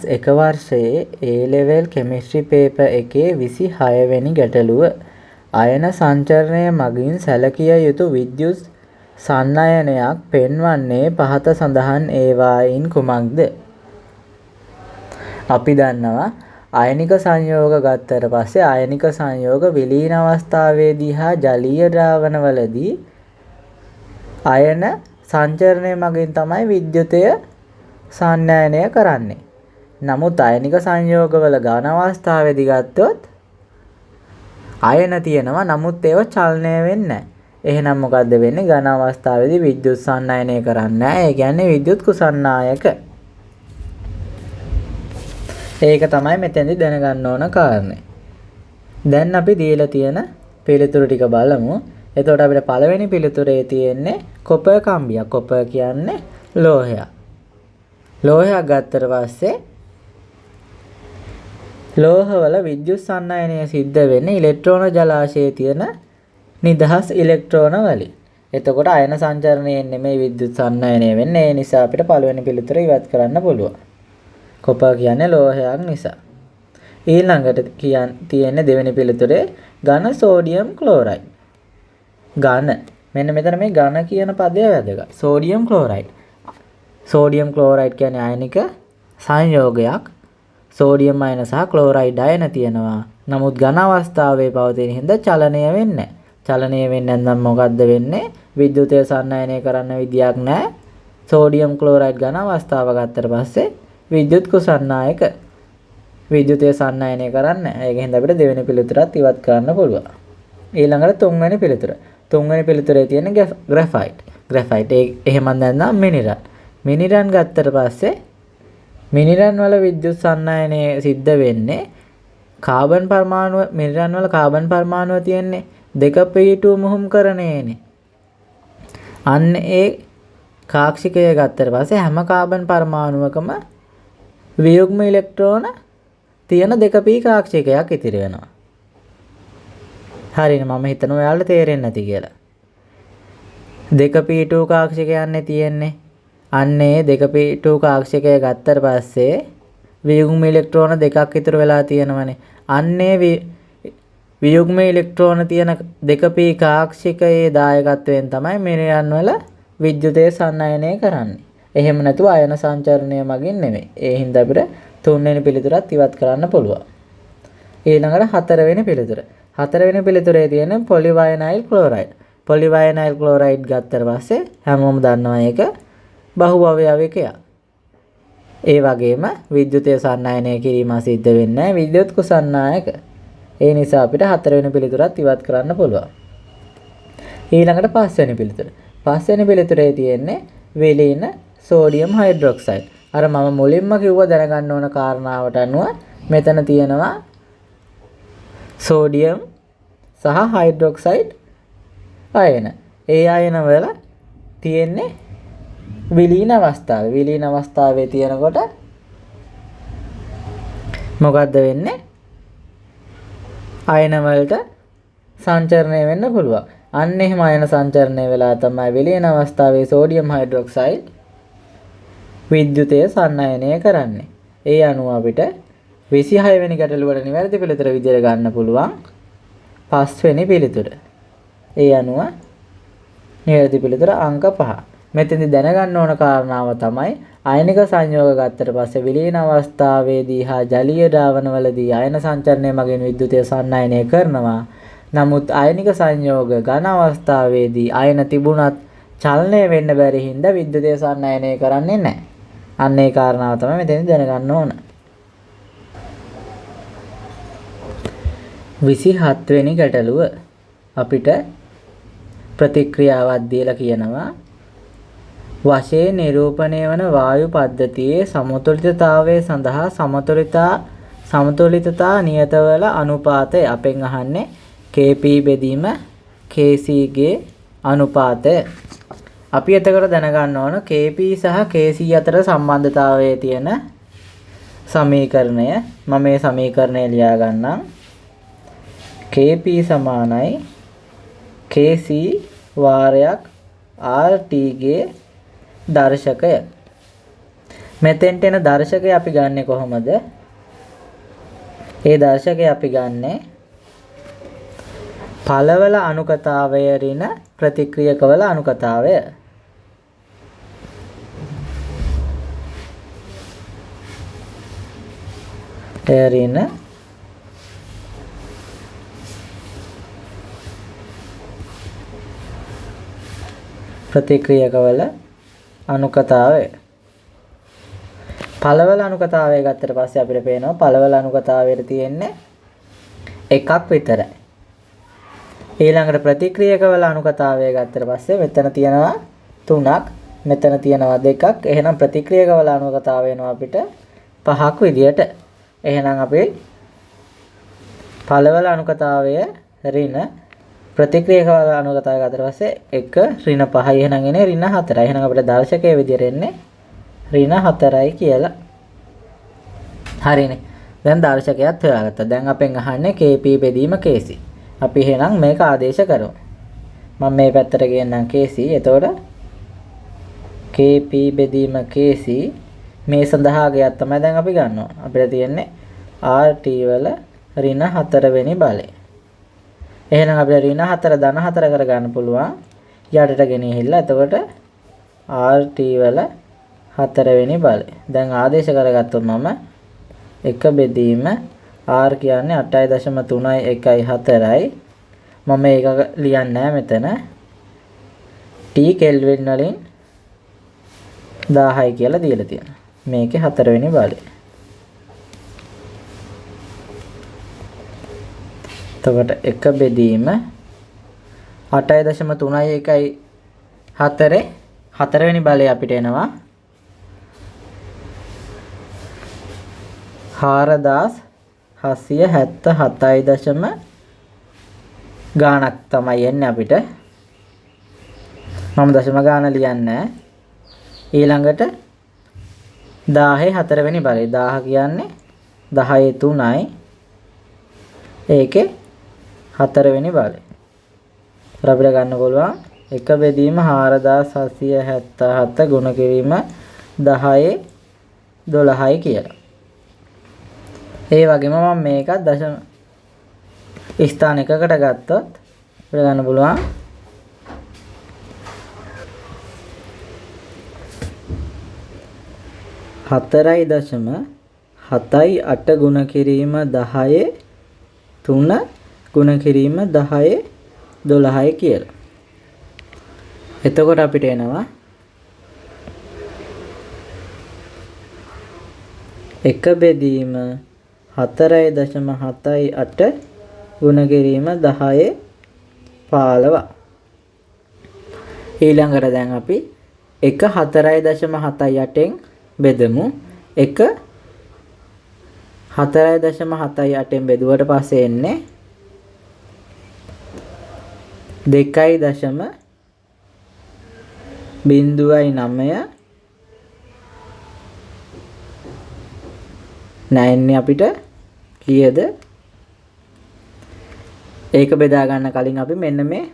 2001 වර්ෂයේ A level chemistry paper එකේ 26 වෙනි ගැටලුව අයන සංචරණය මගින් සැලකිය යුතු විද්‍යුත් සන්නයනයක් පෙන්වන්නේ පහත සඳහන් ඒවායින් කුමක්ද? අපි දන්නවා අයනික සංයෝග ගත්තට පස්සේ අයනික සංයෝග විලීන අවස්ථාවේදී හා ජලීය ද්‍රාවණවලදී අයන සංචරණය මගින් තමයි විද්‍යුතය සන්නයනය කරන්නේ. නමුත් අයනික සංයෝගවල ඝන අවස්ථාවේදී ගත්තොත් අයන තියෙනවා නමුත් ඒවා චලනය වෙන්නේ නැහැ. එහෙනම් මොකද්ද වෙන්නේ? ඝන අවස්ථාවේදී විද්‍යුත් සන්නයනය කරන්නේ නැහැ. ඒ කියන්නේ විද්‍යුත් කුසන්නායක. ඒක තමයි මෙතෙන්දි දැනගන්න ඕන කාරණේ. දැන් අපි දීලා තියෙන පිළිතුරු ටික බලමු. එතකොට අපිට පළවෙනි පිළිතුරේ තියෙන්නේ කොපර් කම්බියක්. කොපර් කියන්නේ ලෝහයක්. ලෝහයක් ගත්තට පස්සේ ලෝහවල විද්‍යුත් සන්නයනය සිද්ධ වෙන්නේ ඉලෙක්ට්‍රෝන ජලාශයේ තියෙන නිදහස් ඉලෙක්ට්‍රෝන වලින්. එතකොට අයන සංචරණයෙන් නෙමෙයි විද්‍යුත් සන්නයනය වෙන්නේ. ඒ නිසා අපිට පළවෙනි පිළිතුර ඉවත් කරන්න පුළුවන්. කොපර් කියන්නේ ලෝහයක් නිසා. ඊළඟට තියෙන්නේ දෙවෙනි පිළිතුරේ ඝන සෝඩියම් ක්ලෝරයිඩ්. ඝන. මෙන්න මෙතන මේ ඝන කියන පදය වැදගත්. Sodium chloride. සෝඩියම් ක්ලෝරයිඩ් කියන්නේ අයනික සංයෝගයක්. සෝඩියම් අයන සහ ක්ලෝරයිඩ් අයන තියෙනවා. නමුත් ඝන අවස්ථාවේ පවතින හින්දා චලනය වෙන්නේ නැහැ. චලනය වෙන්නේ නැත්නම් මොකද්ද වෙන්නේ? විද්‍යුතය සන්නයනය කරන්න විදියක් නැහැ. සෝඩියම් ක්ලෝරයිඩ් ඝන අවස්ථාව ගත්තට පස්සේ විද්‍යුත් කුසන්නායක විද්‍යුතය සන්නයනය කරන්නේ නැහැ. ඒක හින්දා අපිට දෙවෙනි පිළිතුරත් ඉවත් කරන්න පුළුවන්. ඊළඟට තුන්වෙනි පිළිතුර. තුන්වෙනි පිළිතුරේ තියෙන ග්‍රැෆයිට්. ග්‍රැෆයිට් එහෙම නැත්නම් මිනිරන්. මිනිරන් ගත්තට පස්සේ මිනිරන් වල විද්‍යුත් සන්නයනය සිද්ධ වෙන්නේ කාබන් පරමාණු මිනිරන් වල කාබන් පරමාණුව තියෙන්නේ 2p2 මුහුම්කරණයේනේ. අන්න ඒ කාක්ෂිකය ගත්තට පස්සේ හැම කාබන් පරමාණුවකම වියුග්ම ඉලෙක්ට්‍රෝන තියෙන 2p කාක්ෂිකයක් ඉතිරි වෙනවා. හරිනේ මම හිතනවා ඔයාලට තේරෙන්නේ නැති කියලා. 2p2 කාක්ෂිකයන්නේ තියෙන්නේ. අන්නේ 2p2 කාක්ෂිකය ගත්තට පස්සේ වියුග්ම ඉලෙක්ට්‍රෝන දෙකක් ඉතුරු වෙලා තියෙනවනේ. අන්නේ වියුග්ම ඉලෙක්ට්‍රෝන තියෙන 2p කාක්ෂිකයේ දායකත්වයෙන් තමයි මිනිරන් වල විද්‍යුතය සන්නයනය කරන්නේ. එහෙම නැතුව අයන සංචරණය මගින් නෙමෙයි. ඒ හින්දා අපිට තුන්වෙනි පිළිතුරත් ඉවත් කරන්න පුළුවන්. ඊළඟට හතරවෙනි පිළිතුර. හතරවෙනි පිළිතුරේ තියෙන පොලිවයනයිල් ක්ලෝරයිඩ්. පොලිවයනයිල් ක්ලෝරයිඩ් ගත්තට පස්සේ හැමෝම දන්නවා ඒක බහු අවයවිකයක්. ඒ වගේම විද්‍යුතය සන්නයනය කිරීම සිද්ධ වෙන්නේ විද්‍යුත් කුසන්නායක. ඒ නිසා අපිට හතරවෙනි පිළිතුරත් ඉවත් කරන්න පුළුවන්. ඊළඟට පස්වෙනි පිළිතුර. පස්වෙනි පිළිතුරේ තියෙන්නේ විලීන සෝඩියම් හයිඩ්‍රොක්සයිඩ්. අර මම මුලින්ම කිව්ව දැනගන්න ඕන කාරණාවට අනුව මෙතන තියෙනවා සෝඩියම් සහ හයිඩ්‍රොක්සයිඩ් අයන. ඒ අයන වල තියෙන්නේ විලීන අවස්ථාවේ. විලීන අවස්ථාවේ තියෙනකොට මොකද්ද වෙන්නේ? අයන වලට සංචරණය වෙන්න පුළුවන්. අන්න එහෙම අයන සංචරණය වෙලා තමයි විලීන අවස්ථාවේ සෝඩියම් හයිඩ්‍රොක්සයිඩ් විද්‍යුතය සන්නයනය කරන්නේ. ඒ අනුව අපිට 26 වෙනි ගැටලුවට නිවැරදි පිළිතුර විදිහට ගන්න පුළුවන් 5 වෙනි පිළිතුර. ඒ අනුව නිවැරදි පිළිතුර අංක 5. මෙතෙන්දි දැනගන්න ඕන කාරණාව තමයි අයනික සංයෝග ගත්තට පස්සේ විලීන අවස්ථාවේදී හා ජලීය ද්‍රාවණවලදී අයන සංචරණය මගින් විද්‍යුතය සන්නයනය කරනවා. නමුත් අයනික සංයෝග ඝන අවස්ථාවේදී අයන තිබුණත් චලනය වෙන්න බැරි හින්දා විද්‍යුතය සන්නයනය කරන්නේ නැහැ. අන්න ඒ කාරණාව තමයි මෙතෙන්දි දැනගන්න ඕන. 27 වෙනි ගැටලුව අපිට ප්‍රතික්‍රියාවක් දීලා කියනවා වශයෙන් නිරූපණය වන වායු පද්ධතියේ සමතුලිතතාවය සඳහා සමතුලිතතා නියතවල අනුපාතය. අපෙන් අහන්නේ Kp බෙදීම Kc ගේ අනුපාතය. අපි එතකොට දැනගන්න ඕන Kp සහ Kc අතර සම්බන්ධතාවයේ තියෙන සමීකරණය. මම මේ සමීකරණය ලියා ගන්නම්. Kp සමානයි Kc වාරයක් RT ගේ දර්ශකය. මෙතෙන්ට එන දර්ශකය අපි ගන්නෙ කොහොමද? ඒ දර්ශකය අපි ගන්නෙ ඵලවල අනුකතාවය ඍණ ප්‍රතික්‍රියකවල අනුකතාවය. ඍණ ප්‍රතික්‍රියකවල අනුකතාවය. ඵලවල අනුකතාවය ගත්තට පස්සේ අපිට පේනවා ඵලවල අනුකතාවයට තියෙන්නේ එකක් විතරයි. ඊළඟට ප්‍රතික්‍රියකවල අනුකතාවය ගත්තට පස්සේ මෙතන තියෙනවා 3ක්, මෙතන තියෙනවා 2ක්. එහෙනම් ප්‍රතික්‍රියකවල අනුකතාවය වෙනවා අපිට 5ක් විදියට. එහෙනම් අපි ඵලවල අනුකතාවය ඍණ ප්‍රතික්‍රියකවල අනුකතාවය ගත්තට පස්සේ 1 ඍණ 5යි. එහෙනම් එන්නේ ඍණ 4යි. එහෙනම් අපිට දර්ශකයේ විදියට එන්නේ ඍණ 4යි කියලා. හරිනේ. දැන් දර්ශකයක් හොයාගත්තා. දැන් අපෙන් අහන්නේ KP බෙදීම KC. අපි එහෙනම් මේක ආදේශ කරමු. මම මේ පැත්තට ගෙන්නනම් KC. එතකොට KP බෙදීම KC මේ සඳහා ගයක් තමයි දැන් අපි ගන්නවා. අපිට තියෙන්නේ RT වල ඍණ 4 වෙනි බලය. එහෙනම් අපිට ඍණ 4 ධන 4 කරගන්න පුළුවන්. යටට ගෙනිහිල්ලා. එතකොට RT වල 4 වෙනි බලය. දැන් ආදේශ කරගත්තොත් මම 1 බෙදීම R කියන්නේ 8.314යි. මම මේක ලියන්නේ නැහැ මෙතන. T කෙල්වින් වලින් 1000යි කියලා දීලා තියෙනවා. මේකේ 4 වෙනි බලය. එතකොට 1 බෙදීම 8.314 4 වෙනි බලය අපිට එනවා 4777 ගාණක් තමයි එන්නේ අපිට. මම දශම ගාණ ලියන්නේ. ඊළඟට 1000 4 වෙනි බලය. 1000 කියන්නේ 10 3යි. ඒකේ 4 වෙනි බලය. අපිට ගන්න පුළුවන් 1 බෙදීම 4777 ගුණ කිරීම 10 12යි කියලා. ඒ වගේම මම මේක දශම ස්ථාන එකකට ගත්තොත් අපිට ගන්න පුළුවන් 4.78 ගුණ කිරීම 10 3 ගුණ කිරීම 10 12යි කියලා. එතකොට අපිට එනවා 1 බෙදීම 4.78 ගුණ කිරීම 10 15. ඊළඟට දැන් අපි 1 4.78න් බෙදමු. 1 4.78න් බෙදුවට පස්සේ එන්නේ 2.09 නැන්නේ අපිට කීයද? ඒක බෙදා ගන්න කලින් අපි මෙන්න මේ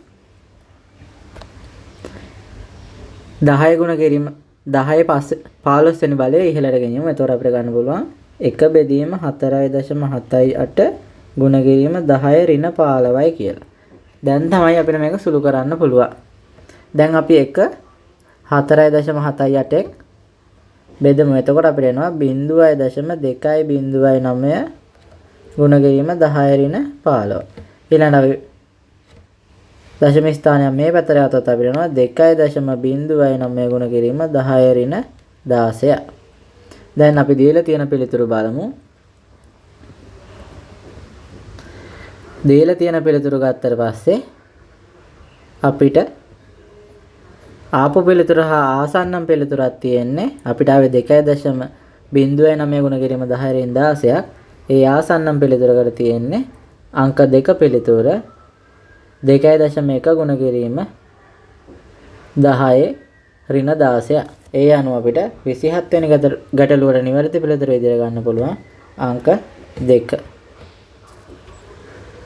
10 ගුණ කිරීම 10 15 වෙනි බලය ඉහළට ගෙනියමු. එතකොට අපිට ගන්න පුළුවන් 1 බෙදීම 4.78 ගුණ කිරීම 10 ඍණ 15යි කියලා. දැන් තමයි අපිට මේක සුළු කරන්න පුළුවන්. දැන් අපි 1 4.78න් බෙදමු. එතකොට අපිට එනවා 0.209 ගුණ කිරීම 10 ඍණ 15. ඊළඟට අපි දශම ස්ථානය මේ පැත්තට ගත්තොත් අපිට එනවා 2.09 ගුණ කිරීම 10 ඍණ 16. දැන් අපි දීලා තියෙන පිළිතුරු බලමු. දීලා තියෙන පිළිතුරු ගත්තට පස්සේ අපිට ආපු පිළිතුර හා ආසන්නම් පිළිතුරක් තියෙන්නේ. අපිට ආවේ 2.09 ගුණ කිරීම 10 රින් 16ක්. ඒ ආසන්නම් පිළිතුරකට තියෙන්නේ අංක 2 පිළිතුර 2.1 ගුණ කිරීම 10 ඍණ 16. ඒ අනුව අපිට 27 වෙනි ගැටලුවට නිවැරදි පිළිතුර ඉදිරිය ගන්න පුළුවන් අංක 2.